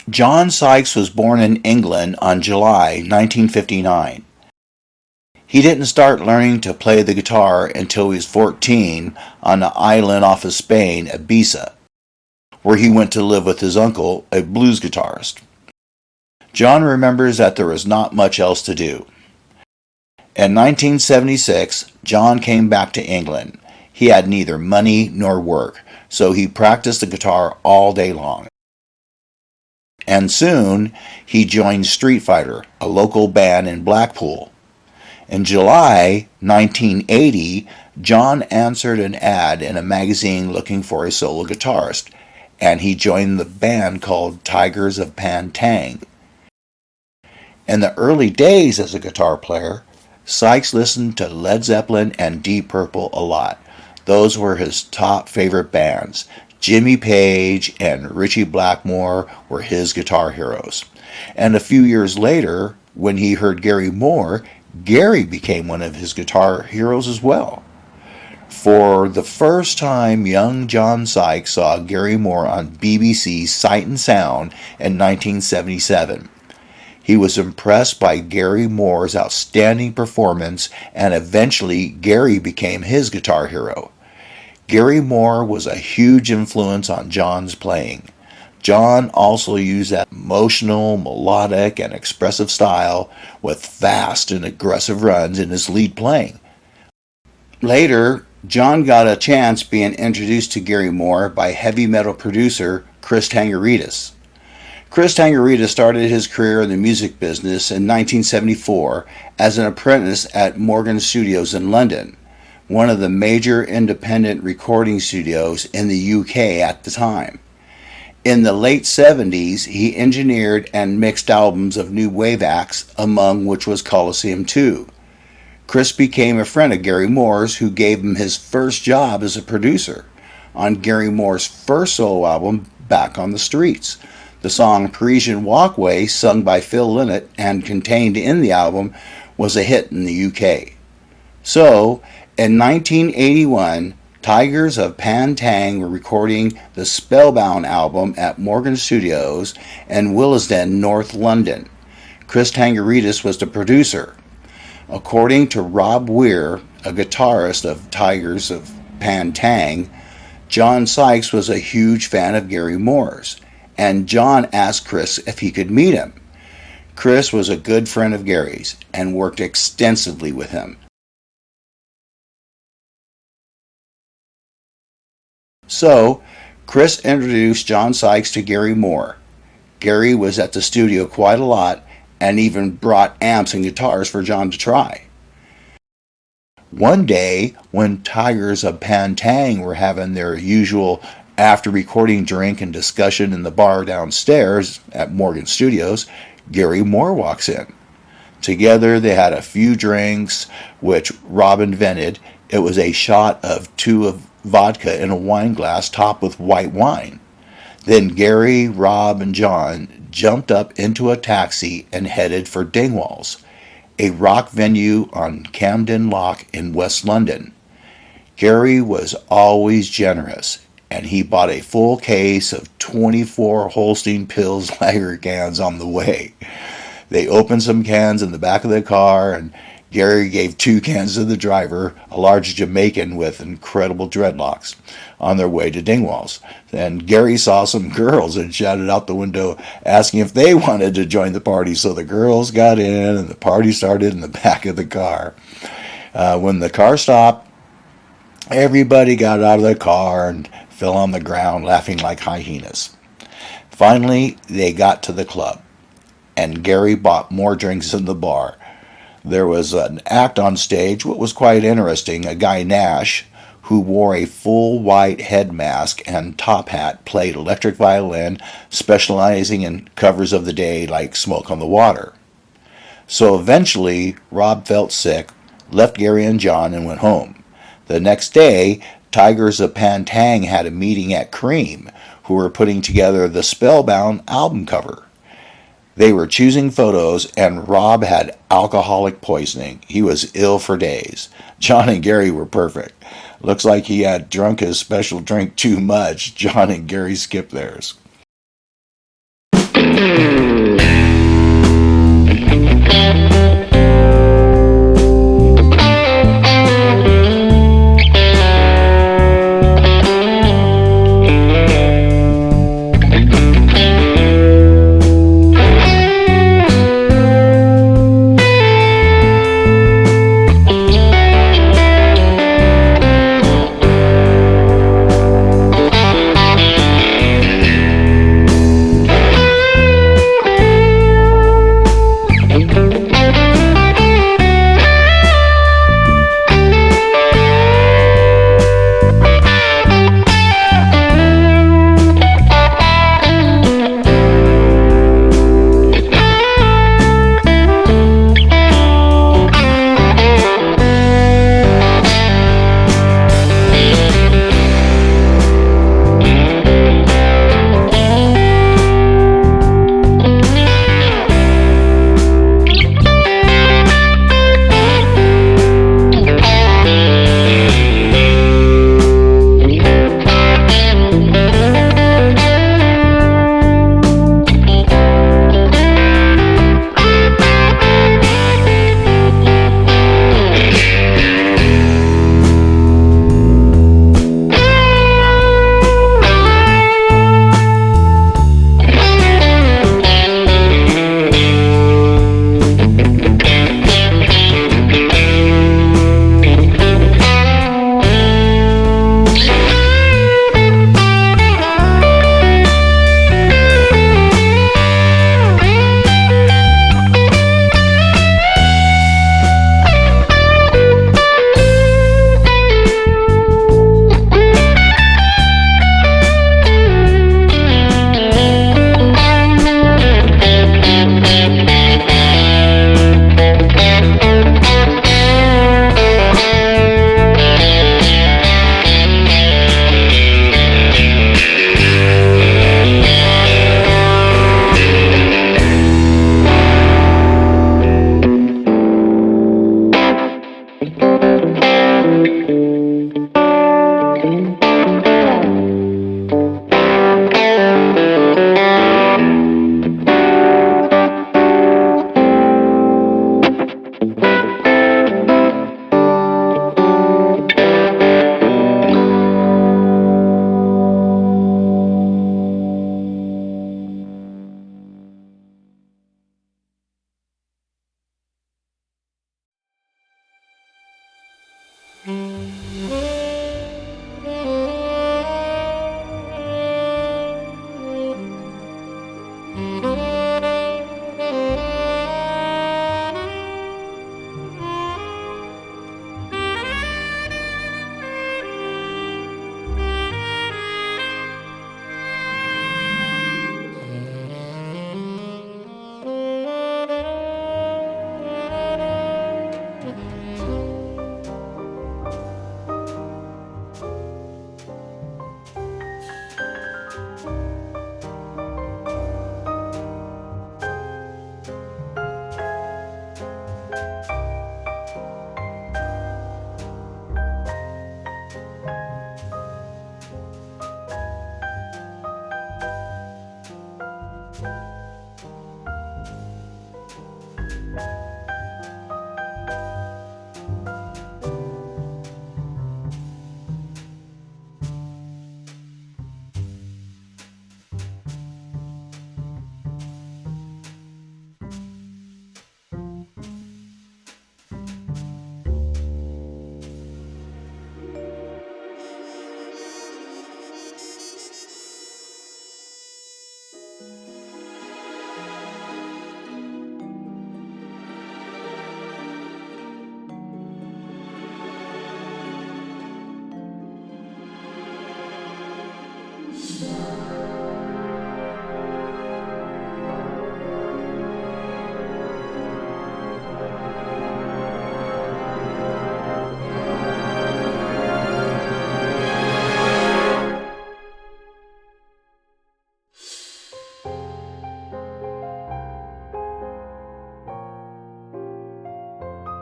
John Sykes was born in England on July 1959. He didn't start learning to play the guitar until he was 14 on an island off of Spain, Ibiza, where he went to live with his uncle, a blues guitarist. John remembers that there was not much else to do. In 1976, John came back to England. He had neither money nor work, so he practiced the guitar all day long. And soon, he joined Street Fighter, a local band in Blackpool. In July 1980, John answered an ad in a magazine looking for a solo guitarist, and he joined the band called Tygers of Pan Tang. In the early days as a guitar player, Sykes listened to Led Zeppelin and Deep Purple a lot. Those were his top favorite bands. Jimmy Page and Ritchie Blackmore were his guitar heroes. And a few years later, when he heard Gary Moore, Gary became one of his guitar heroes as well. For the first time, young John Sykes saw Gary Moore on BBC's Sight and Sound in 1977. He was impressed by Gary Moore's outstanding performance, and eventually Gary became his guitar hero. Gary Moore was a huge influence on John's playing. John also used that emotional, melodic, and expressive style with fast and aggressive runs in his lead playing. Later, John got a chance being introduced to Gary Moore by heavy metal producer Chris Tangarides. Chris Tangarides started his career in the music business in 1974 as an apprentice at Morgan Studios in London, one of the major independent recording studios in the UK at the time. In the late 70s, he engineered and mixed albums of new wave acts, among which was Colosseum 2. Chris became a friend of Gary Moore's, who gave him his first job as a producer on Gary Moore's first solo album, Back on the Streets. The song Parisian Walkway, sung by Phil Lynott and contained in the album, was a hit in the UK. So, in 1981, Tygers of Pan Tang were recording the Spellbound album at Morgan Studios in Willesden, North London. Chris Tangarides was the producer. According to Robb Weir, a guitarist of Tygers of Pan Tang, John Sykes was a huge fan of Gary Moore's, and John asked Chris if he could meet him. Chris was a good friend of Gary's and worked extensively with him. So, Chris introduced John Sykes to Gary Moore. Gary was at the studio quite a lot and even brought amps and guitars for John to try. One day, when Tygers of Pan Tang were having their usual after-recording drink and discussion in the bar downstairs at Morgan Studios, Gary Moore walks in. Together, they had a few drinks, which Robb invented. It was a shot of two of vodka in a wine glass topped with white wine. Then Gary, Robb, and John jumped up into a taxi and headed for Dingwalls, a rock venue on Camden Lock in West London. Gary was always generous, and he bought a full case of 24 Holstein Pils lager cans on the way. They opened some cans in the back of the car, and Gary gave 2 cans to the driver, a large Jamaican with incredible dreadlocks, on their way to Dingwalls. Then Gary saw some girls and shouted out the window asking if they wanted to join the party. So the girls got in and the party started in the back of the car. When the car stopped, everybody got out of the car and fell on the ground laughing like hyenas. Finally, they got to the club, and Gary bought more drinks in the bar. There was an act on stage, what was quite interesting. A guy, Nash, who wore a full white head mask and top hat, played electric violin, specializing in covers of the day like Smoke on the Water. So eventually, Robb felt sick, left Gary and John, and went home. The next day, Tygers of Pan Tang had a meeting at Cream, who were putting together the Spellbound album cover. They were choosing photos, and Robb had alcoholic poisoning. He was ill for days. John and Gary were perfect. Looks like he had drunk his special drink too much. John and Gary skipped theirs. you.